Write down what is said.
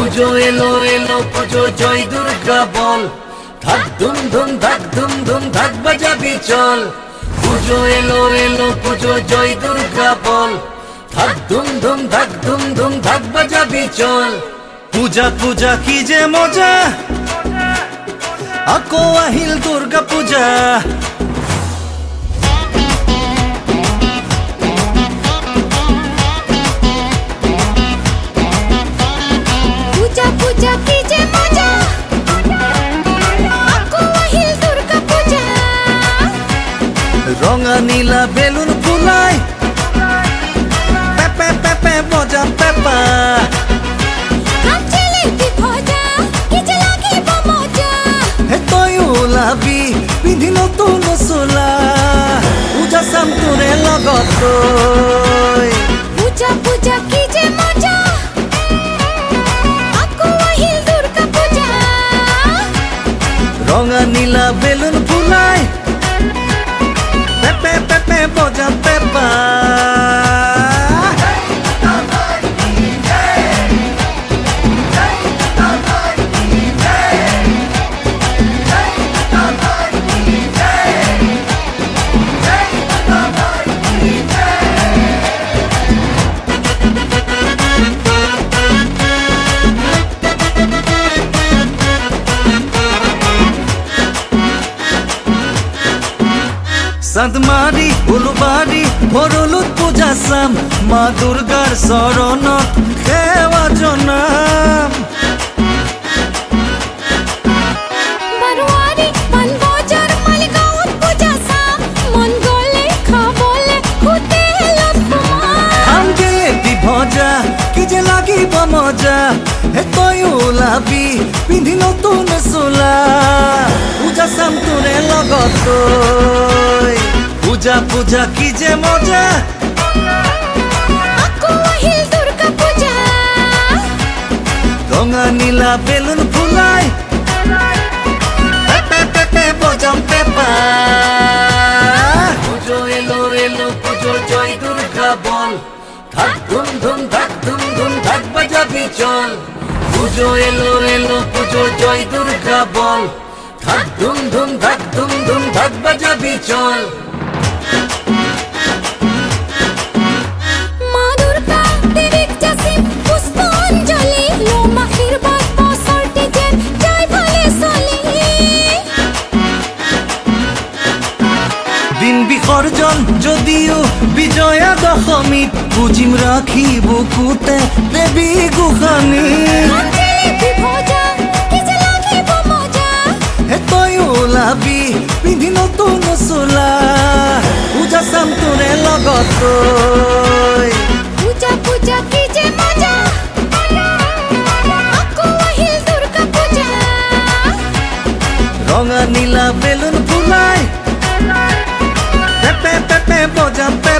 পুজো এলো এলো পুজো জয় দুর্গা বল, ধাক ধুম ধুম ধাক ধুম ধুম ধাক বাজাবি চল। পুজো এলো এলো পুজো জয় দুর্গা বল, ধাক ধুম ধুম ধাক ধুম ধুম ধাক বাজাবি চল। পূজা পূজা কি যে মজা, আকৌ আহিল দুর্গা পূজা। পূজা পূজা কি যে মজা, আকৌ আহিল দুর্গা পূজা। রঙা নীলা বেলুন ফুলাই, পেপে পেপে মজা পেপা। তই ওলাবি পিন্ধি নতুন চোলা, পূজা চাম তোৰে লগত তই। পূজা পূজা কি যে মজা, আকৌ আহিল দুর্গা পূজা। রঙা নীলা বেলুন ফুলাই, পেপে পেপে মজা পেপা। চাঁদমারি উলুবাৰী ভৰলুত পূজা চাম, মা দুৰ্গাৰ চৰণত সেৱা জনাম। বারোয়ারি পানবজাৰ মালিগাঁৱত পূজা চাম, মন গলে খাবলে হোটেলত সোমাম। খাম জিলেপি ভজা কি যে লাগিব মজা, হে তই ওলাবি পিন্ধি নতুন চোলা, পূজা চাম তোৰে লগত তই। পূজা পূজা কি যে মজা, আকৌ আহিল দুর্গা পূজা। ৰঙা নীলা বেলুন ফুলাই, পেপে পেপে বজাম পেপা। পুজো এলো এলো পুজো জয় দুর্গা বল, ধাক ধুম ধুম ধাক ধুম ধুম ধাক বাজাবি চল। পুজো এলো এলো পুজো জয় দুর্গা বল, ধাক ধুম ধুম ধাক ধুম ধুম ধাক বাজাবি চল। মা দুর্গা দেবীক যাচিম পুষ্পাঞ্জলি, লম আশীর্বাদ বছৰটি যেন যায় ভালে চলি। দিন বিসৰ্জন যদিও বিজয়া দশমীত, বুজিম ৰাখি বুকুতে দেৱী গোসানী। জিলেপি ভজা কি যে লাগিব মজা, হে তই ওলাবি পিন্ধি নতুন চোলা, পূজা চাম তোৰে লগত তই। পূজা পূজা কি যে মজা, আকৌ আহিল দুর্গা পূজা। ৰঙা নীলা বেলুন ফুলাই, পেপে পেপে বজা পেপা।